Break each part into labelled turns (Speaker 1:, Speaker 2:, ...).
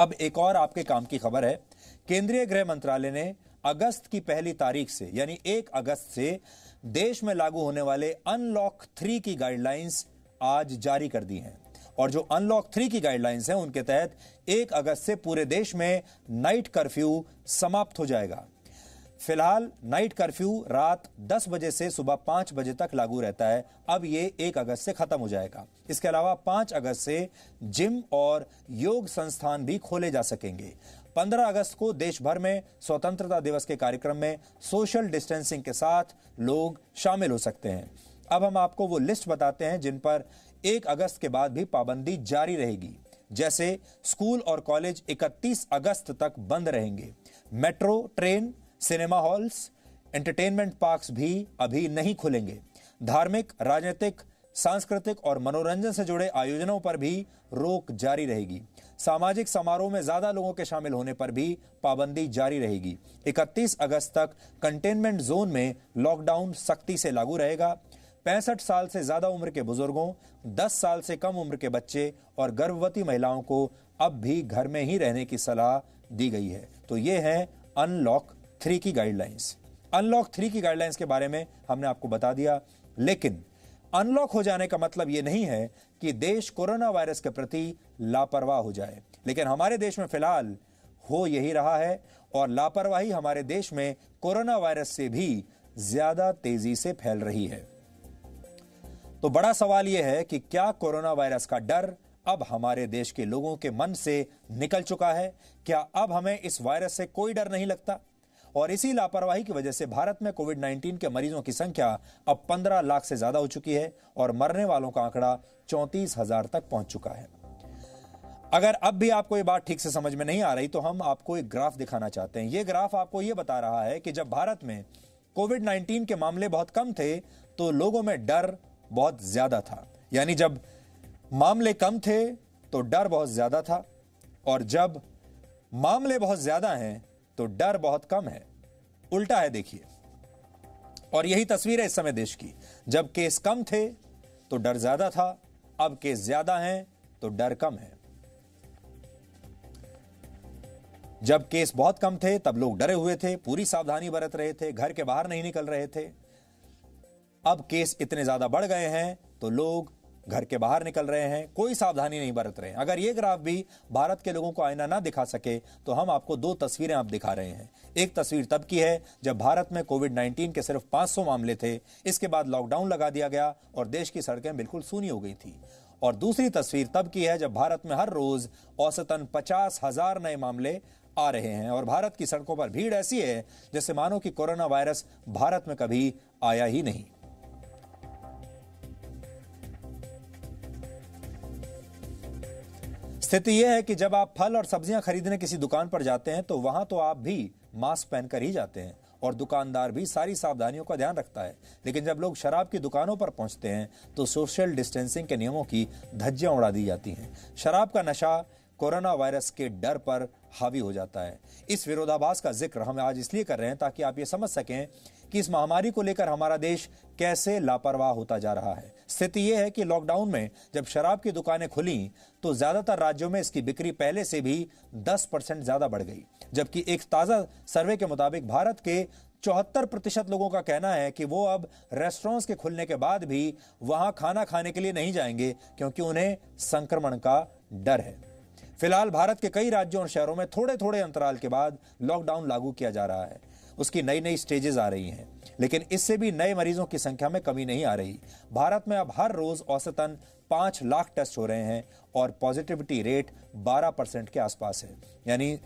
Speaker 1: अब एक और आपके काम की खबर है। केंद्रीय गृह मंत्रालय ने अगस्त की पहली तारीख से यानी 1 अगस्त से देश में लागू होने वाले अनलॉक 3 की गाइडलाइंस आज जारी कर दी हैं। और जो अनलॉक 3 की गाइडलाइंस हैं उनके तहत 1 अगस्त से पूरे देश में नाइट कर्फ्यू समाप्त हो जाएगा। फिलहाल नाइट कर्फ्यू रात 10 बजे से सुबह 5 बजे तक लागू रहता है। अब ये 1 अगस्त से खत्म हो जाएगा। इसके अलावा 5 अगस्त से जिम और योग संस्थान भी खोले जा सकेंगे। 15 अगस्त को देश भर में स्वतंत्रता दिवस के कार्यक्रम में सोशल डिस्टेंसिंग के साथ लोग शामिल हो सकते हैं। अब हम आपको वो लिस्ट बताते हैं जिन पर 1 अगस्त के बाद भी पाबंदी जारी रहेगी। जैसे स्कूल और कॉलेज 31 अगस्त तक बंद रहेंगे। Metro, train, cinema halls, entertainment parks भी अभी नहीं खुलेंगे। धार्मिक, राजनीतिक, सांस्कृतिक और मनोरंजन से जुड़े आयोजनों पर भी रोक जारी रहेगी। सामाजिक समारोह में ज्यादा लोगों के शामिल होने पर भी पाबंदी जारी रहेगी। 31 अगस्त तक कंटेनमेंट जोन में लॉकडाउन सख्ती से लागू रहेगा। 65 साल से ज्यादा उम्र के बुजुर्गों, 10 साल से कम उम्र के बच्चे और गर्भवती महिलाओं को अब भी घर में ही रहने की सलाह दी गई है। तो ये है अनलॉक 3 की गाइडलाइंस। अनलॉक 3 की गाइडलाइंस के बारे में हमने आपको बता दिया, लेकिन अनलॉक हो जाने का मतलब यह नहीं है कि देश कोरोना वायरस के प्रति लापरवाह हो जाए। लेकिन हमारे देश में फिलहाल हो यही रहा है और लापरवाही हमारे देश में कोरोना वायरस से भी ज्यादा तेजी से फैल रही है। तो बड़ा सवाल यह है कि क्या कोरोना वायरस का डर अब हमारे देश के लोगों के मन से निकल चुका है? क्या अब हमें इस वायरस से कोई डर नहीं लगता? और इसी लापरवाही की वजह से भारत में कोविड-19 के मरीजों की संख्या अब 15 लाख से ज्यादा हो चुकी है और मरने वालों का आंकड़ा 34,000 तक पहुंच चुका है। अगर अब भी आपको ये बात ठीक से समझ में नहीं आ रही तो हम आपको एक ग्राफ दिखाना चाहते हैं। ये ग्राफ आपको ये बता रहा है कि जब भारत में कोविड-19 के मामले बहुत कम थे तो लोगों में डर बहुत ज्यादा था। यानी जब मामले कम थे तो डर बहुत ज्यादा था और जब मामले बहुत ज्यादा हैं तो डर बहुत कम है। उल्टा है, देखिए। और यही तस्वीर है इस समय देश की। जब केस कम थे तो डर ज्यादा था, अब केस ज्यादा हैं तो डर कम है। जब केस बहुत कम थे तब लोग डरे हुए थे, पूरी सावधानी बरत रहे थे, घर के बाहर नहीं निकल रहे थे। अब केस इतने ज्यादा बढ़ गए हैं तो लोग घर के बाहर निकल रहे हैं, कोई सावधानी नहीं बरत रहे हैं। अगर ये ग्राफ भी भारत के लोगों को आईना ना दिखा सके तो हम आपको 2 तस्वीरें आप दिखा रहे हैं। एक तस्वीर तब की है जब भारत में कोविड-19 के सिर्फ 500 मामले थे। इसके बाद लॉकडाउन लगा दिया गया और देश की सड़कें बिल्कुल सूनी हो गई थी। और दूसरी तस्वीर तब की है जब भारत में हर रोज औसतन 50,000 नए मामले आ रहे हैं और भारत की सड़कों पर भीड़ ऐसी है जैसे मानो कि कोरोना वायरस भारत में कभी आया ही नहीं। स्थिति यह है कि जब आप फल और सब्जियां खरीदने किसी दुकान पर जाते हैं तो वहां तो आप भी मास्क पहनकर ही जाते हैं और दुकानदार भी सारी सावधानियों का ध्यान रखता है। लेकिन जब लोग शराब की दुकानों पर पहुंचते हैं तो सोशल डिस्टेंसिंग के नियमों की धज्जियां उड़ा दी जाती हैं। शराब का नशा कोरोना वायरस के डर पर हावी हो जाता है। इस विरोधाभास का जिक्र हम आज इसलिए कर रहे हैं ताकि आप ये समझ सकें कि इस महामारी को लेकर हमारा देश कैसे लापरवाह होता जा रहा है। स्थिति यह है कि लॉकडाउन में जब शराब की दुकानें खुली तो ज्यादातर राज्यों में इसकी बिक्री पहले से भी 10% ज्यादा बढ़ गई। जबकि एक ताजा सर्वे के मुताबिक भारत के 74% लोगों का कहना है कि वो अब रेस्टोरेंट्स के खुलने के बाद भी वहां खाना खाने के लिए नहीं जाएंगे क्योंकि उन्हें संक्रमण का डर है। फिलहाल भारत के कई राज्यों और शहरों में थोड़े थोड़े अंतराल के बाद लॉकडाउन लागू किया जा रहा है। उसकी नई नई स्टेजेस आ रही हैं, लेकिन इससे भी नए मरीजों की संख्या में कमी नहीं आ रही। भारत में अब हर रोज औसतन 5 लाख टेस्ट हो रहे हैं और पॉजिटिविटी रेट 12% के आसपास है। यानी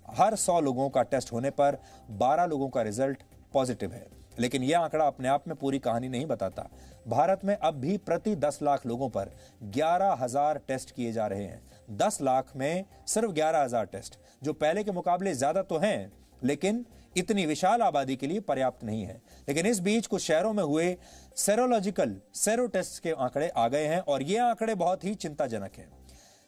Speaker 1: हर 100 लोगों का टेस्ट होने पर 12 लोगों का रिजल्ट पॉजिटिव है। लेकिन यह आंकड़ा अपने आप में पूरी कहानी नहीं बताता। भारत में अब भी प्रति 10 लाख लोगों पर 11,000 टेस्ट किए जा रहे हैं। 10 लाख में सिर्फ 11,000 टेस्ट, जो पहले के मुकाबले ज्यादा तो हैं, लेकिन इतनी विशाल आबादी के लिए पर्याप्त नहीं है। लेकिन इस बीच कुछ शहरों में हुए सेरो टेस्ट के आंकड़े आ गए हैं और ये आंकड़े बहुत ही चिंताजनक हैं।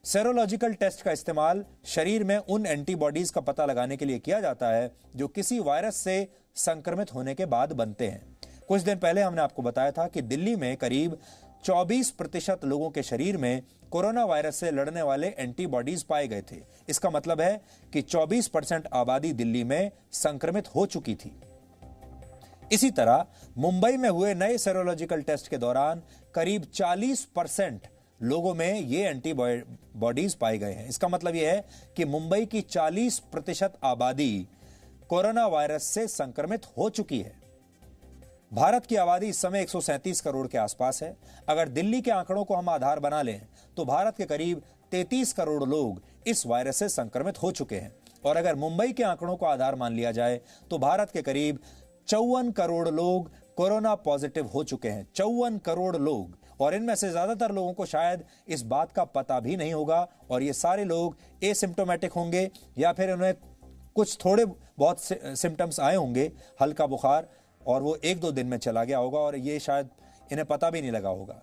Speaker 1: सेरोलॉजिकल टेस्ट का इस्तेमाल शरीर में उन एंटीबॉडीज का पता लगाने के लिए किया जाता है जो किसी वायरस से संक्रमित होने के बाद बनते हैं। कुछ दिन पहले हमने आपको बताया था कि दिल्ली में करीब 24% लोगों के शरीर में कोरोना वायरस से लड़ने वाले एंटीबॉडीज पाए गए थे। इसका मतलब है कि 24% आबादी दिल्ली में संक्रमित हो चुकी थी। इसी तरह मुंबई में हुए नए सेरोलॉजिकल टेस्ट के दौरान करीब 40% लोगों में ये एंटीबॉडीज पाए गए हैं। इसका मतलब यह है कि मुंबई की 40% आबादी कोरोना वायरस से संक्रमित हो चुकी है। भारत की आबादी इस समय 137 करोड़ के आसपास है। अगर दिल्ली के आंकड़ों को हम आधार बना लें तो भारत के करीब 33 करोड़ लोग इस वायरस से संक्रमित हो चुके हैं। और अगर मुंबई के आंकड़ों को आधार मान लिया जाए तो भारत के करीब 54 करोड़ लोग कोरोना पॉजिटिव हो चुके हैं। 54 करोड़ लोग, और इनमें से ज्यादातर लोगों को शायद इस बात का पता भी नहीं होगा और ये सारे लोग एसिम्प्टोमेटिक होंगे या फिर उन्हें कुछ थोड़े बहुत सिम्टम्स आए होंगे, हल्का बुखार, और वो 1-2 दिन में चला गया होगा और ये शायद इन्हें पता भी नहीं लगा होगा।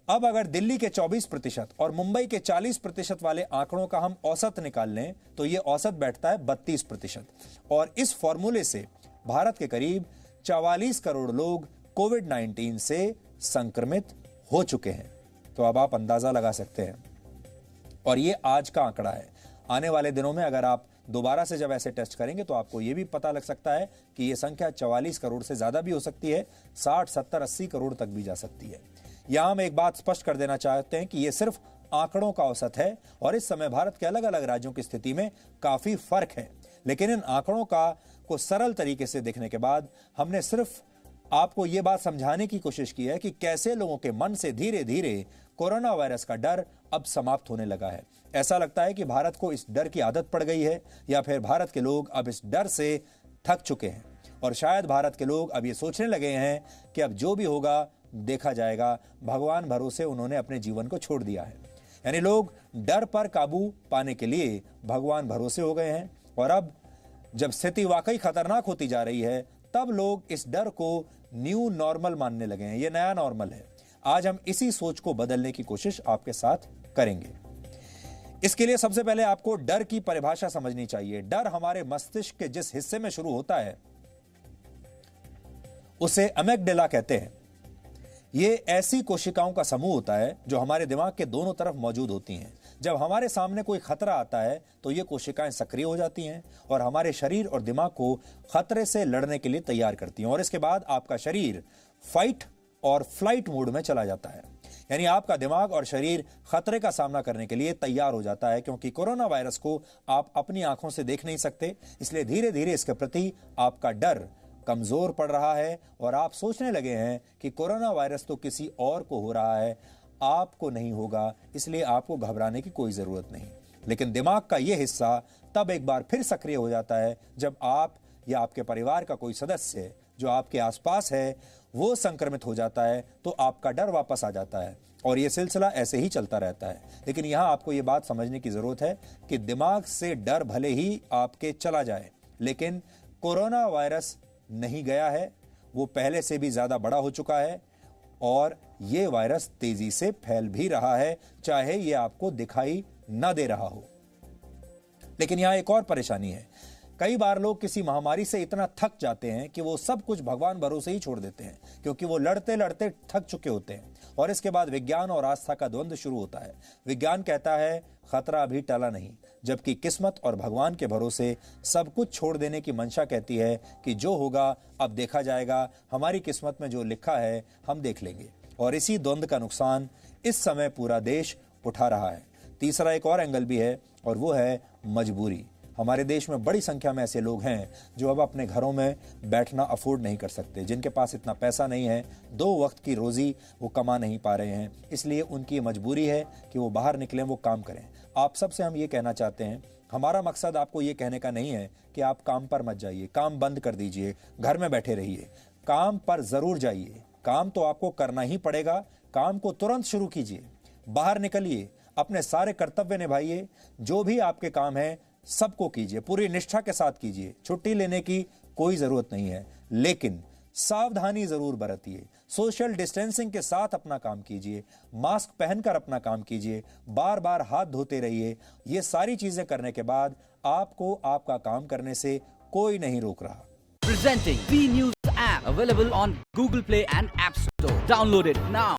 Speaker 1: अब अगर दिल्ली के 24% और मुंबई के 40% वाले आंकड़ों का हम औसत निकाल लें तो ये औसत बैठता है 32%। और इस फॉर्मूले से भारत के करीब 44 करोड़ लोग कोविड-19 से संक्रमित हो चुके हैं। तो अब आप अंदाजा लगा सकते हैं, और ये आज का आंकड़ा है। आने वाले दिनों में अगर आप दोबारा से जब ऐसे टेस्ट करेंगे तो आपको यह भी पता लग सकता है कि यह संख्या 44 करोड़ से ज्यादा भी हो सकती है, 60, 70, 80 करोड़ तक भी जा सकती है। यहां हम एक बात स्पष्ट कर देना चाहते हैं कि यह सिर्फ आंकड़ों का औसत है और इस समय भारत के अलग अलग राज्यों की स्थिति में काफी फर्क है। लेकिन इन आंकड़ों को सरल तरीके से देखने के बाद हमने सिर्फ आपको यह बात समझाने की कोशिश की है कि कैसे लोगों के मन से धीरे धीरे कोरोना वायरस का डर अब समाप्त होने लगा है। ऐसा लगता है कि भारत को इस डर की आदत पड़ गई है, या फिर भारत के लोग अब इस डर से थक चुके हैं और शायद भारत के लोग अब ये सोचने लगे हैं कि अब जो भी होगा देखा जाएगा, भगवान भरोसे उन्होंने अपने जीवन को छोड़ दिया है। यानी लोग डर पर काबू पाने के लिए भगवान भरोसे हो गए हैं, और अब जब स्थिति वाकई खतरनाक होती जा रही है तब लोग इस डर को न्यू नॉर्मल मानने लगे हैं। यह नया नॉर्मल है। आज हम इसी सोच को बदलने की कोशिश आपके साथ करेंगे। इसके लिए सबसे पहले आपको डर की परिभाषा समझनी चाहिए। डर हमारे मस्तिष्क के जिस हिस्से में शुरू होता है उसे अमेग्डाला कहते हैं। ये ऐसी कोशिकाओं का समूह होता है जो हमारे दिमाग के दोनों तरफ मौजूद होती हैं। जब हमारे सामने कोई खतरा आता है तो ये कोशिकाएं सक्रिय हो जाती हैं और हमारे शरीर और दिमाग को खतरे से लड़ने के लिए तैयार करती हैं, और इसके बाद आपका शरीर फाइट और फ्लाइट मोड में चला जाता है। यानी आपका दिमाग और शरीर खतरे का सामना करने के लिए तैयार हो जाता है, क्योंकि कोरोना वायरस को आप अपनी आंखों से देख नहीं सकते, इसलिए धीरे धीरे इसके प्रति आपका डर कमजोर पड़ रहा है और आप सोचने लगे हैं कि कोरोना वायरस तो किसी और को हो रहा है, आपको नहीं होगा, इसलिए आपको घबराने की कोई जरूरत नहीं। लेकिन दिमाग का यह हिस्सा तब एक बार फिर सक्रिय हो जाता है जब आप या आपके परिवार का कोई सदस्य जो आपके आसपास है वो संक्रमित हो जाता है, तो आपका डर वापस आ जाता है और यह सिलसिला ऐसे ही चलता रहता है। लेकिन यहां आपको यह बात समझने की जरूरत है कि दिमाग से डर भले ही आपके चला जाए, लेकिन कोरोना वायरस नहीं गया है, वो पहले से भी ज्यादा बड़ा हो चुका है और ये वायरस तेजी से फैल भी रहा है, चाहे ये आपको दिखाई ना दे रहा हो। लेकिन यहां एक और परेशानी है। कई बार लोग किसी महामारी से इतना थक जाते हैं कि वो सब कुछ भगवान भरोसे ही छोड़ देते हैं, क्योंकि वो लड़ते लड़ते थक चुके होते हैं। और इसके बाद विज्ञान और आस्था का द्वंद्व शुरू होता है। विज्ञान कहता है खतरा अभी टला नहीं, जबकि किस्मत और भगवान के भरोसे सब कुछ छोड़ देने की मंशा कहती है कि जो होगा अब देखा जाएगा, हमारी किस्मत में जो लिखा है हम देख लेंगे। और इसी द्वंद्व का नुकसान इस समय पूरा देश उठा रहा है। तीसरा एक और एंगल भी है, और वो है मजबूरी। हमारे देश में बड़ी संख्या में ऐसे लोग हैं जो अब अपने घरों में बैठना अफोर्ड नहीं कर सकते, जिनके पास इतना पैसा नहीं है, 2 वक्त की रोजी वो कमा नहीं पा रहे हैं, इसलिए उनकी मजबूरी है कि वो बाहर निकलें, वो काम करें। आप सबसे हम ये कहना चाहते हैं, हमारा मकसद आपको ये कहने का नहीं है कि आप काम पर मत जाइए, काम बंद कर दीजिए, घर में बैठे रहिए। काम पर जरूर जाइए, काम तो आपको करना ही पड़ेगा। काम को तुरंत शुरू कीजिए, बाहर निकलिए, अपने सारे कर्तव्य निभाइए, जो भी आपके काम है सबको कीजिए, पूरी निष्ठा के साथ कीजिए। छुट्टी लेने की कोई जरूरत नहीं है, लेकिन सावधानी जरूर बरतिए। सोशल डिस्टेंसिंग के साथ अपना काम कीजिए, मास्क पहनकर अपना काम कीजिए, बार बार हाथ धोते रहिए। ये सारी चीजें करने के बाद आपको आपका काम करने से कोई नहीं रोक रहा।
Speaker 2: Presenting B News app available on Google Play and App Store. Download it now.